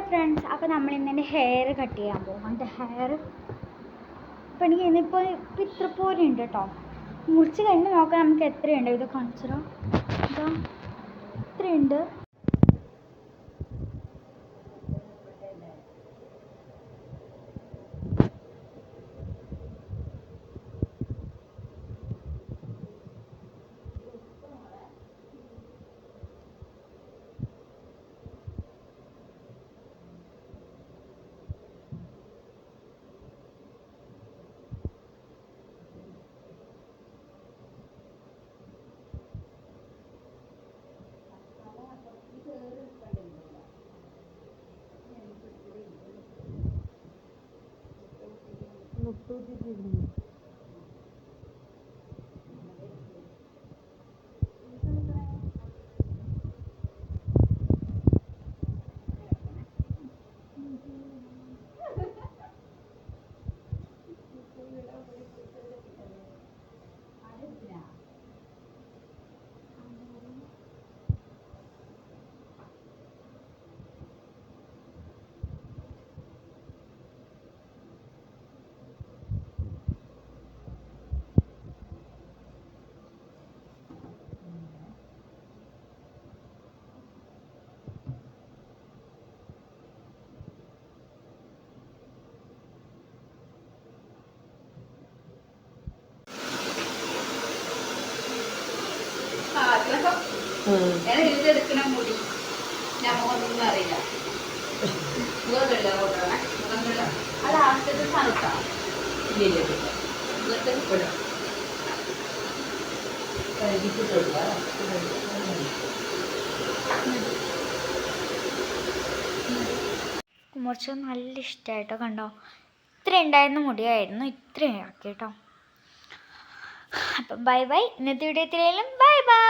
Friends, അപ്പോൾ നമ്മൾ ഇന്നെ ഹെയർ കട്ട് ചെയ്യാൻ പോകും. എൻ്റെ ഹെയർ ഇപ്പം എനിക്ക് ഇന്നിപ്പോൾ ഇത്ര പോലെ ഉണ്ട് കേട്ടോ. മുറിച്ച് കഴിഞ്ഞ് നോക്കാം നമുക്ക് എത്രയുണ്ട്. ഇത് കാണിച്ചോ, ഇതാ ഇത്രയുണ്ട്. ഞാൻ എഴുതെടുക്കണ മുടി ഞമ്മൊന്നും അറിയില്ല. അത് ആദ്യത്തെ സ്ഥലത്താണ് കുമർച്ച നല്ല ഇഷ്ടമായിട്ടോ. കണ്ടോ, ഇത്ര ഉണ്ടായിരുന്ന മുടിയായിരുന്നു, ഇത്രയും ആക്കി കേട്ടോ. അപ്പം ബൈ ബൈ. ഇന്നത്തെ വീഡിയോ എത്രയായാലും ബൈ ബൈ.